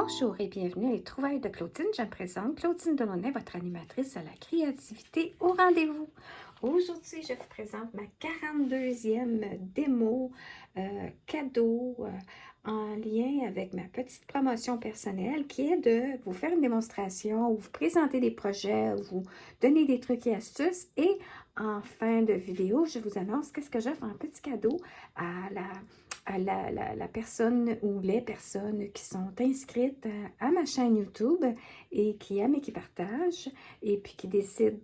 Bonjour et bienvenue à les Trouvailles de Claudine. Je me présente Claudine Delaunay, votre animatrice à la créativité au rendez-vous. Aujourd'hui, je vous présente ma 42e démo cadeau en lien avec ma petite promotion personnelle qui est de vous faire une démonstration ou vous présenter des projets, ou vous donner des trucs et astuces. Et en fin de vidéo, je vous annonce qu'est-ce que j'offre en petit cadeau à la personne ou les personnes qui sont inscrites à ma chaîne YouTube et qui aiment et qui partagent et puis qui décident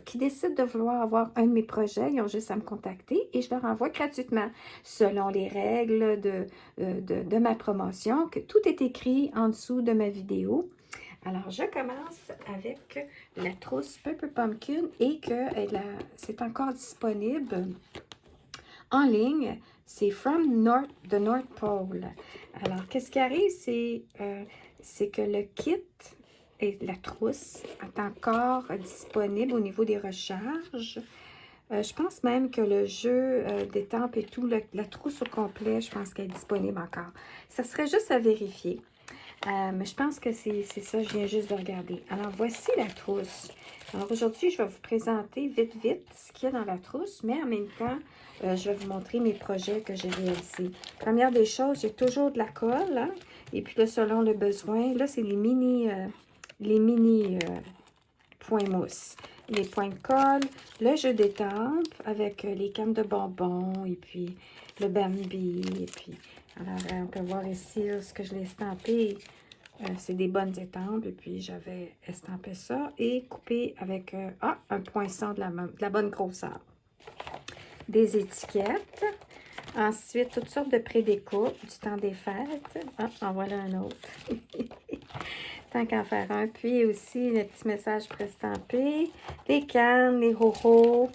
qui décident de vouloir avoir un de mes projets. Ils ont juste à me contacter et je leur envoie gratuitement selon les règles de ma promotion, que tout est écrit en dessous de ma vidéo. Alors, je commence avec la trousse Pepper Pumpkin et que c'est encore disponible en ligne. C'est the North Pole. Alors, qu'est-ce qui arrive? C'est que le kit et la trousse est encore disponible au niveau des recharges. Je pense même que le jeu d'étampes et tout, la trousse au complet, je pense qu'elle est disponible encore. Ça serait juste à vérifier. Mais je pense que c'est ça, je viens juste de regarder. Alors, voici la trousse. Alors, aujourd'hui, je vais vous présenter vite ce qu'il y a dans la trousse, mais en même temps, je vais vous montrer mes projets que j'ai réalisés. Première des choses, j'ai toujours de la colle, hein? Et puis là, selon le besoin, là, c'est les mini points mousse. Les points de colle, le jeu d'étampes avec les cannes de bonbons et puis le Bambi. Et puis, alors, on peut voir ici ce que je l'ai estampé. C'est des bonnes étampes. Et puis, j'avais estampé ça et coupé avec un poinçon de la bonne grosseur. Des étiquettes. Ensuite, toutes sortes de pré-découpes du temps des fêtes. En voilà un autre. Tant qu'à faire un. Puis aussi, le petit message pré-estampé. Les cannes, les ho-ho.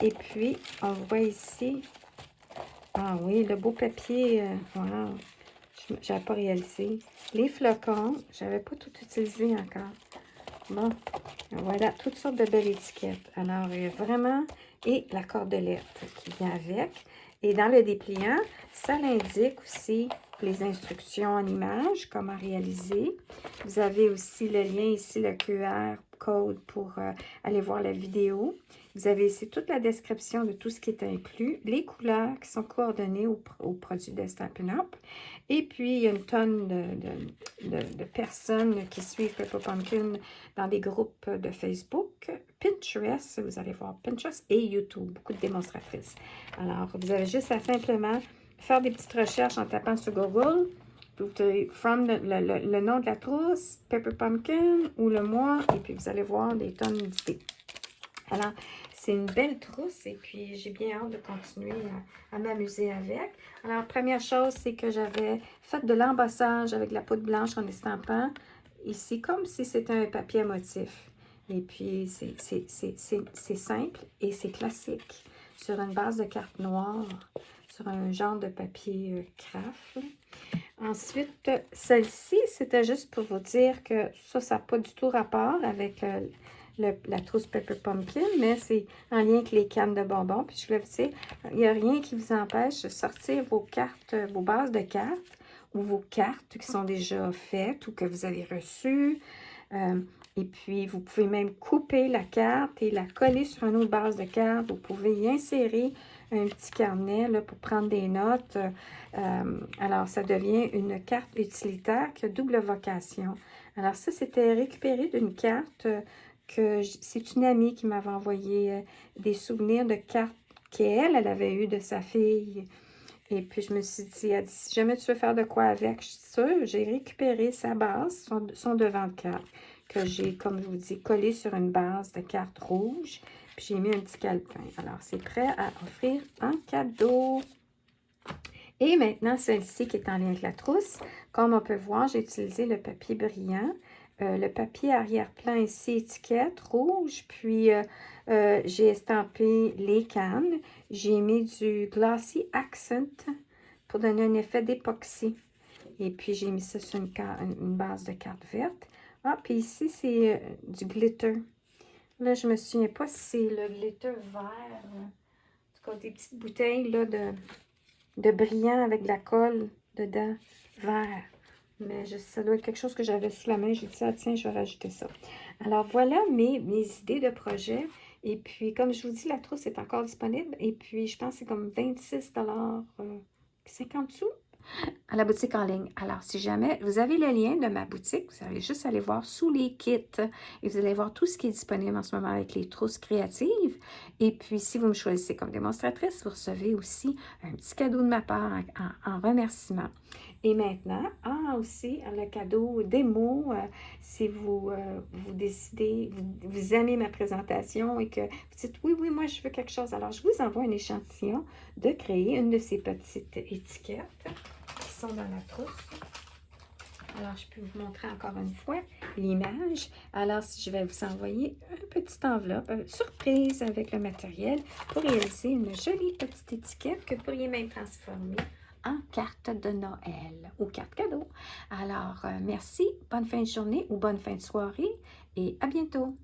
Et puis, on voit ici. Ah oui, le beau papier. Wow. Je n'avais pas réalisé. Les flocons. Je n'avais pas tout utilisé encore. Bon, voilà, toutes sortes de belles étiquettes. Alors, il y a vraiment... Et la cordelette qui vient avec. Et dans le dépliant, ça l'indique aussi les instructions en images, comment réaliser. Vous avez aussi le lien ici, le QR code pour aller voir la vidéo. Vous avez ici toute la description de tout ce qui est inclus, les couleurs qui sont coordonnées au produit de Stampin' Up. Et puis, il y a une tonne de personnes qui suivent Pepper Pumpkin dans des groupes de Facebook, Pinterest, vous allez voir Pinterest et YouTube, beaucoup de démonstratrices. Alors, vous avez juste à simplement faire des petites recherches en tapant sur Google. Vous avez le nom de la trousse, Pepper Pumpkin ou le mois, et puis vous allez voir des tonnes d'idées. Alors, c'est une belle trousse et puis j'ai bien hâte de continuer à m'amuser avec. Alors, première chose, c'est que j'avais fait de l'embossage avec la poudre blanche en estampant ici, comme si c'était un papier à motif. Et puis, c'est simple et c'est classique. Sur une base de carte noire, sur un genre de papier craft. Ensuite, celle-ci, c'était juste pour vous dire que ça n'a pas du tout rapport avec la trousse Pepper Pumpkin, mais c'est en lien avec les cannes de bonbons. Puis je voulais vous dire, il n'y a rien qui vous empêche de sortir vos cartes, vos bases de cartes ou vos cartes qui sont déjà faites ou que vous avez reçues. Et puis, vous pouvez même couper la carte et la coller sur une autre base de cartes. Vous pouvez y insérer un petit carnet là, pour prendre des notes. Alors, ça devient une carte utilitaire qui a double vocation. Alors, ça, c'était récupéré d'une carte c'est une amie qui m'avait envoyé des souvenirs de cartes qu'elle avait eues de sa fille. Et puis, je me suis dit, elle dit, si jamais tu veux faire de quoi avec, je suis sûre, j'ai récupéré sa base, son devant de carte, que j'ai, comme je vous dis, collé sur une base de carte rouge. Puis, j'ai mis un petit calepin. Alors, c'est prêt à offrir en cadeau. Et maintenant, celle-ci qui est en lien avec la trousse. Comme on peut voir, j'ai utilisé le papier brillant. Le papier arrière-plan ici, étiquette rouge. Puis, j'ai estampé les cannes. J'ai mis du Glossy Accent pour donner un effet d'époxy. Et puis, j'ai mis ça sur une base de carte verte. Puis ici, c'est du glitter. Là, je me souviens pas si c'est le glitter vert. En tout cas, des petites bouteilles là, de brillant avec de la colle dedans, vert. Mais ça doit être quelque chose que j'avais sous la main. J'ai dit, ah tiens, je vais rajouter ça. Alors voilà mes idées de projet. Et puis, comme je vous dis, la trousse est encore disponible. Et puis, je pense que c'est comme 26 50 sous à la boutique en ligne. Alors, si jamais vous avez le lien de ma boutique, vous allez juste aller voir sous les kits et vous allez voir tout ce qui est disponible en ce moment avec les trousses créatives. Et puis, si vous me choisissez comme démonstratrice, vous recevez aussi un petit cadeau de ma part en remerciement. Et maintenant, aussi, le cadeau démo, si vous décidez, vous aimez ma présentation et que vous dites, oui, oui, moi, je veux quelque chose. Alors, je vous envoie un échantillon de créer une de ces petites étiquettes qui sont dans la trousse. Alors, je peux vous montrer encore une fois l'image. Alors, si je vais vous envoyer une petite enveloppe surprise avec le matériel pour réaliser une jolie petite étiquette que vous pourriez même transformer en carte de Noël ou carte cadeau. Alors, merci, bonne fin de journée ou bonne fin de soirée et à bientôt.